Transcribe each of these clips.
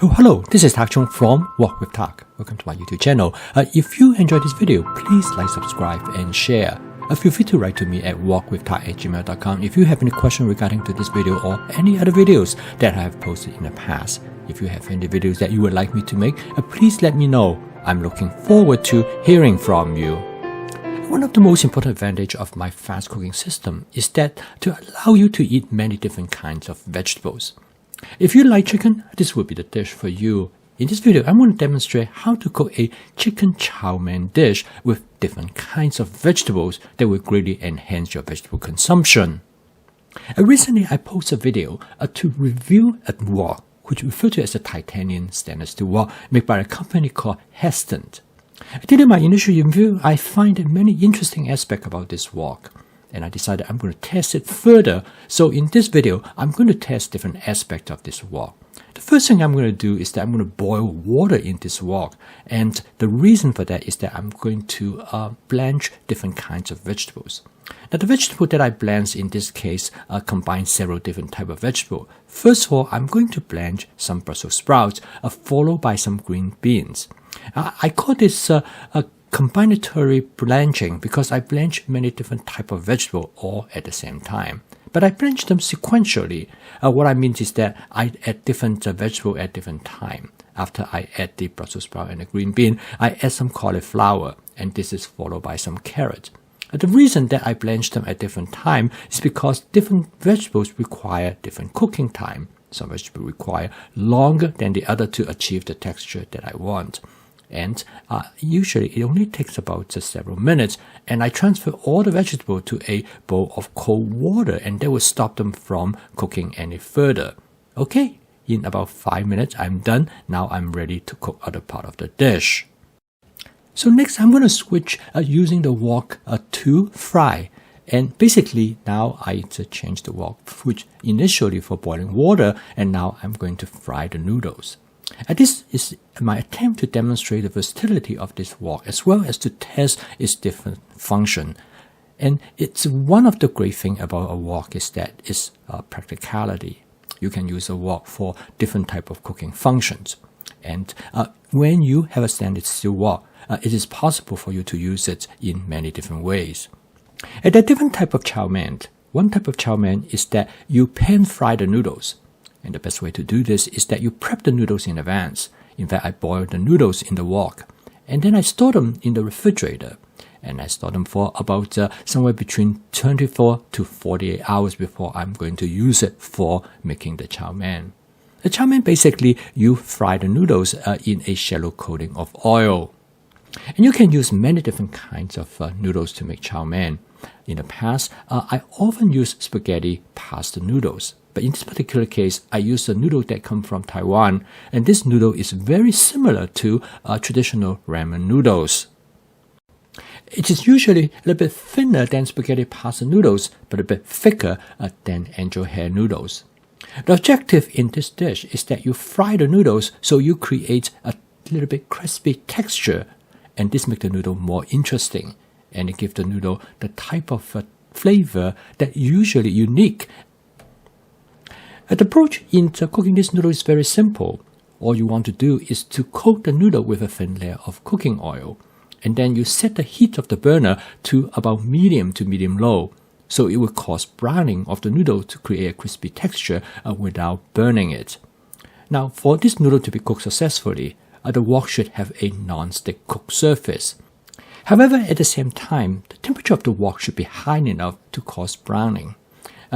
Oh, hello, this is Tak Chung from Walk with Tak. Welcome to my YouTube channel. If you enjoyed this video, please like, subscribe, and share. Feel free to write to me at walkwithtak@gmail.com if you have any question regarding to this video or any other videos that I have posted in the past. If you have any videos that you would like me to make, please let me know. I'm looking forward to hearing from you. One of the most important advantages of my fast cooking system is that to allow you to eat many different kinds of vegetables. If you like chicken, this will be the dish for you. In this video, I'm going to demonstrate how to cook a chicken chow mein dish with different kinds of vegetables that will greatly enhance your vegetable consumption. Recently, I posted a video to review a wok, which we refer to as a titanium stainless steel wok made by a company called Heston. During my initial review, I find many interesting aspects about this wok, and I decided I'm going to test it further. So in this video, I'm going to test different aspects of this wok. The first thing I'm going to do is that I'm going to boil water in this wok, and the reason for that is that I'm going to blanch different kinds of vegetables. Now the vegetable that I blanch in this case combines several different types of vegetables. First of all, I'm going to blanch some Brussels sprouts, followed by some green beans. I call this a combinatory blanching because I blanch many different types of vegetables all at the same time. But I blanch them sequentially. What I mean is that I add different vegetables at different time. After I add the Brussels sprout and the green bean, I add some cauliflower, and this is followed by some carrot. The reason that I blanch them at different time is because different vegetables require different cooking time. Some vegetables require longer than the other to achieve the texture that I want. And usually it only takes about several minutes, and I transfer all the vegetables to a bowl of cold water, and that will stop them from cooking any further. Okay, in about 5 minutes I'm done. Now I'm ready to cook other part of the dish. So next I'm going to switch using the wok to fry. And basically now I change the wok, which initially for boiling water, and now I'm going to fry the noodles. And this is my attempt to demonstrate the versatility of this wok as well as to test its different function. And it's one of the great things about a wok is that it's practicality. You can use a wok for different type of cooking functions. And when you have a stainless steel wok, it is possible for you to use it in many different ways. And there are different type of chow mein. One type of chow mein is that you pan fry the noodles. And the best way to do this is that you prep the noodles in advance. In fact, I boil the noodles in the wok, and then I store them in the refrigerator. And I store them for about somewhere between 24 to 48 hours before I'm going to use it for making the chow mein. The chow mein, basically, you fry the noodles in a shallow coating of oil. And you can use many different kinds of noodles to make chow mein. In the past, I often use spaghetti pasta noodles. But in this particular case, I use a noodle that comes from Taiwan, and this noodle is very similar to traditional ramen noodles. It is usually a little bit thinner than spaghetti pasta noodles, but a bit thicker than angel hair noodles. The objective in this dish is that you fry the noodles so you create a little bit crispy texture, and this makes the noodle more interesting, and it gives the noodle the type of flavor that usually unique. The approach in cooking this noodle is very simple. All you want to do is to coat the noodle with a thin layer of cooking oil, and then you set the heat of the burner to about medium to medium-low, so it will cause browning of the noodle to create a crispy texture without burning it. Now, for this noodle to be cooked successfully, the wok should have a non-stick cook surface. However, at the same time, the temperature of the wok should be high enough to cause browning.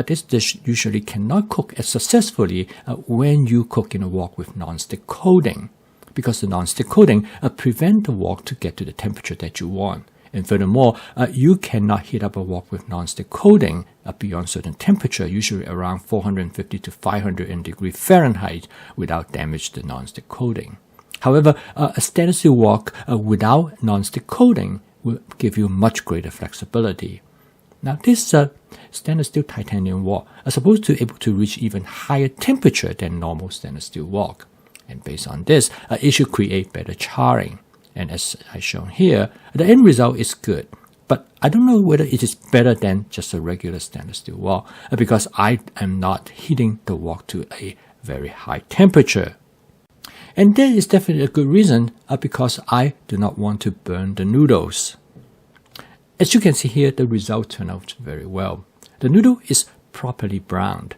This dish usually cannot cook as successfully when you cook in a wok with non-stick coating, because the non-stick coating prevents the wok to get to the temperature that you want. And furthermore, you cannot heat up a wok with non-stick coating beyond certain temperature, usually around 450 to 500 degrees Fahrenheit, without damage to the non-stick coating. However, a stainless steel wok without non-stick coating will give you much greater flexibility. Now, this stainless steel titanium wok are supposed to be able to reach even higher temperature than normal stainless steel wok. And based on this, it should create better charring. And as I shown here, the end result is good. But I don't know whether it is better than just a regular stainless steel wok because I am not heating the wok to a very high temperature. And that is definitely a good reason because I do not want to burn the noodles. As you can see here, the result turned out very well. The noodle is properly browned.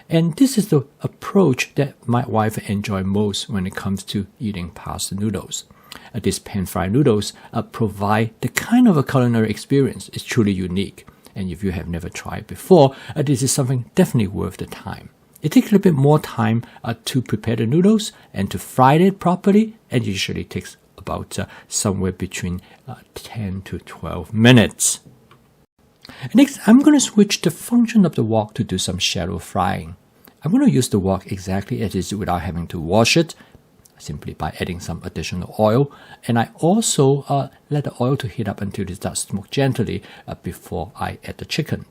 And this is the approach that my wife enjoys most when it comes to eating pasta noodles. These pan-fried noodles provide the kind of a culinary experience. It's truly unique. And if you have never tried before, this is something definitely worth the time. It takes a little bit more time to prepare the noodles and to fry it properly, and usually takes about somewhere between 10 to 12 minutes. Next, I'm going to switch the function of the wok to do some shallow frying. I'm going to use the wok exactly as it is without having to wash it, simply by adding some additional oil. And I also let the oil to heat up until it starts to smoke gently before I add the chicken.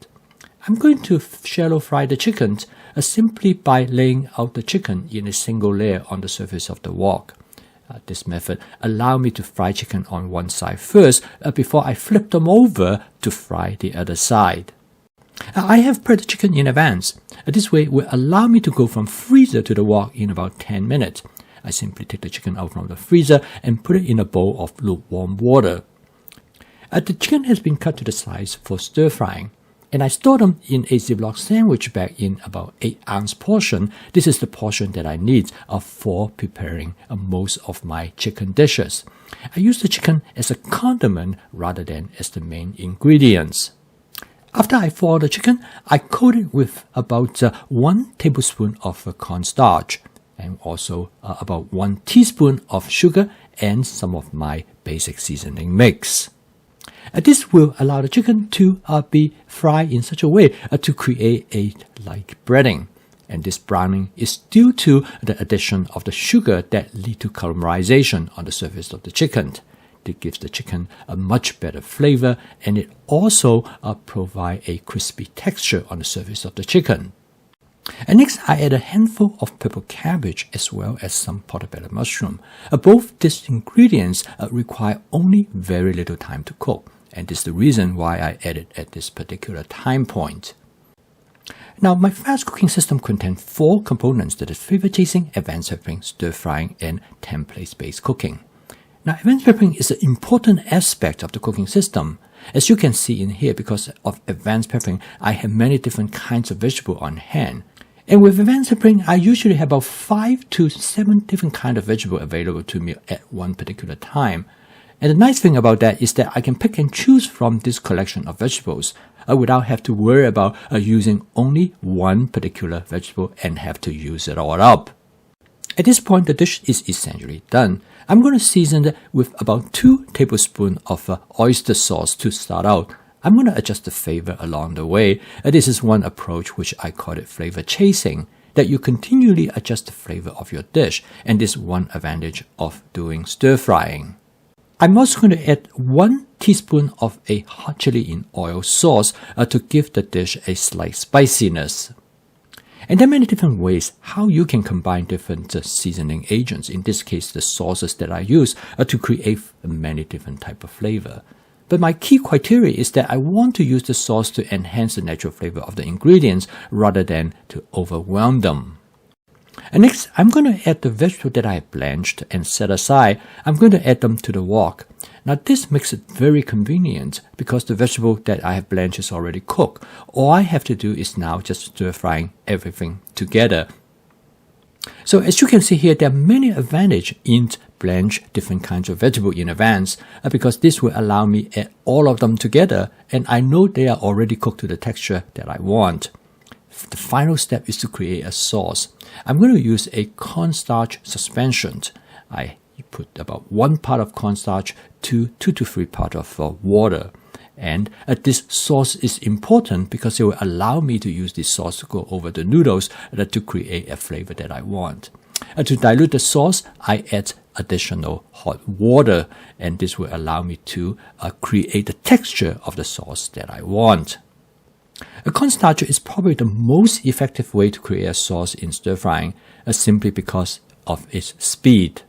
I'm going to shallow fry the chicken simply by laying out the chicken in a single layer on the surface of the wok. This method allows me to fry chicken on one side first before I flip them over to fry the other side. I have prepped the chicken in advance. This way will allow me to go from freezer to the wok in about 10 minutes. I simply take the chicken out from the freezer and put it in a bowl of lukewarm water. The chicken has been cut to the size for stir frying, and I store them in a Ziploc sandwich bag in about 8-ounce portion. This is the portion that I need for preparing most of my chicken dishes. I use the chicken as a condiment rather than as the main ingredients. After I thaw the chicken, I coat it with about 1 tablespoon of cornstarch and also about 1 teaspoon of sugar and some of my basic seasoning mix. This will allow the chicken to be fried in such a way to create a light breading. And this browning is due to the addition of the sugar that lead to caramelization on the surface of the chicken. It gives the chicken a much better flavor, and it also provides a crispy texture on the surface of the chicken. And next, I add a handful of purple cabbage as well as some portobello mushroom. Both these ingredients require only very little time to cook, and this is the reason why I add it at this particular time point. Now, my fast cooking system contains 4 components, that is flavor chasing, advanced peppering, stir frying, and template-based cooking. Now, advanced peppering is an important aspect of the cooking system. As you can see in here, because of advanced peppering, I have many different kinds of vegetable on hand. And with advanced peppering, I usually have about 5 to 7 different kinds of vegetable available to me at one particular time. And the nice thing about that is that I can pick and choose from this collection of vegetables without having to worry about using only one particular vegetable and have to use it all up. At this point, the dish is essentially done. I'm going to season it with about 2 tablespoons of oyster sauce to start out. I'm going to adjust the flavor along the way. This is one approach which I call it flavor chasing, that you continually adjust the flavor of your dish, and this is one advantage of doing stir frying. I'm also going to add 1 teaspoon of a hot chili in oil sauce to give the dish a slight spiciness. And there are many different ways how you can combine different seasoning agents, in this case the sauces that I use, to create many different types of flavor. But my key criteria is that I want to use the sauce to enhance the natural flavor of the ingredients rather than to overwhelm them. And next, I'm going to add the vegetable that I have blanched and set aside. I'm going to add them to the wok. Now this makes it very convenient because the vegetable that I have blanched is already cooked. All I have to do is now just stir frying everything together. So as you can see here, there are many advantages in blanch different kinds of vegetable in advance because this will allow me to add all of them together, and I know they are already cooked to the texture that I want. The final step is to create a sauce. I'm going to use a cornstarch suspension. I put about 1 part of cornstarch to 2 to 3 parts of water. And this sauce is important because it will allow me to use this sauce to go over the noodles to create a flavor that I want. To dilute the sauce, I add additional hot water, and this will allow me to create the texture of the sauce that I want. A cornstarch is probably the most effective way to create a sauce in stir frying, simply because of its speed.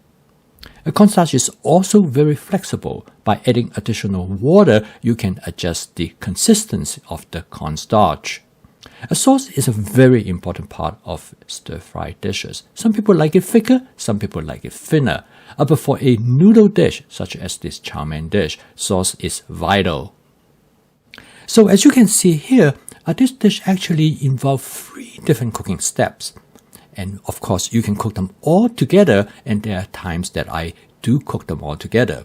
A cornstarch is also very flexible. By adding additional water, you can adjust the consistency of the cornstarch. A sauce is a very important part of stir-fry dishes. Some people like it thicker, some people like it thinner. But for a noodle dish, such as this chow mein dish, sauce is vital. So as you can see here, this dish actually involves 3 different cooking steps. And of course, you can cook them all together, and there are times that I do cook them all together.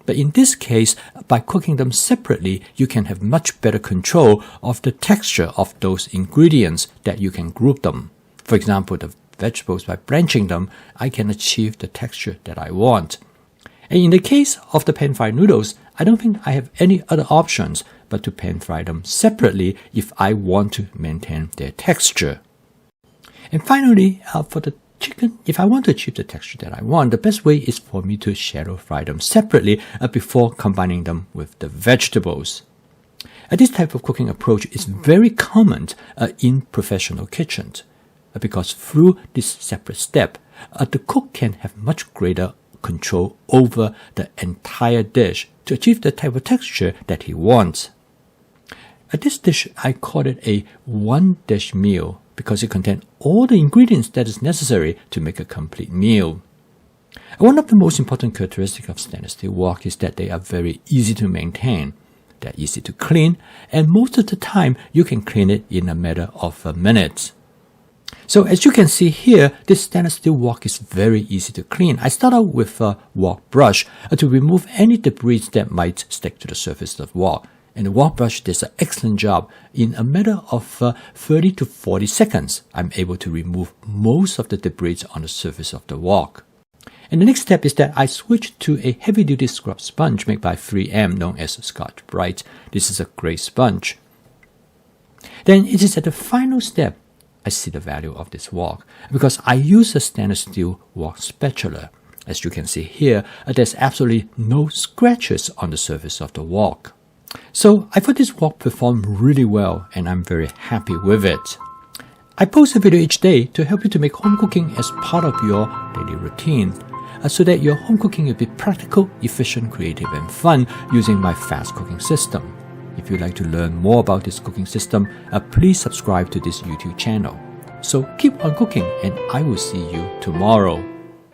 But in this case, by cooking them separately, you can have much better control of the texture of those ingredients that you can group them. For example, the vegetables, by blanching them, I can achieve the texture that I want. And in the case of the pan-fried noodles, I don't think I have any other options but to pan-fry them separately if I want to maintain their texture. And finally, for the chicken, if I want to achieve the texture that I want, the best way is for me to shallow fry them separately before combining them with the vegetables. This type of cooking approach is very common in professional kitchens because through this separate step, the cook can have much greater control over the entire dish to achieve the type of texture that he wants. This dish, I call it a one-dish meal because it contains all the ingredients that is necessary to make a complete meal. One of the most important characteristics of stainless steel wok is that they are very easy to maintain. They're easy to clean, and most of the time you can clean it in a matter of minutes. So as you can see here, this stainless steel wok is very easy to clean. I start out with a wok brush to remove any debris that might stick to the surface of the wok. And the wok brush does an excellent job. In a matter of 30 to 40 seconds, I'm able to remove most of the debris on the surface of the wok. And the next step is that I switch to a heavy-duty scrub sponge made by 3M known as Scotch-Brite. This is a great sponge. Then it is at the final step I see the value of this wok because I use a stainless steel wok spatula. As you can see here, there's absolutely no scratches on the surface of the wok. So I thought this wok performed really well and I'm very happy with it. I post a video each day to help you to make home cooking as part of your daily routine so that your home cooking will be practical, efficient, creative and fun using my fast cooking system. If you'd like to learn more about this cooking system, please subscribe to this YouTube channel. So keep on cooking and I will see you tomorrow.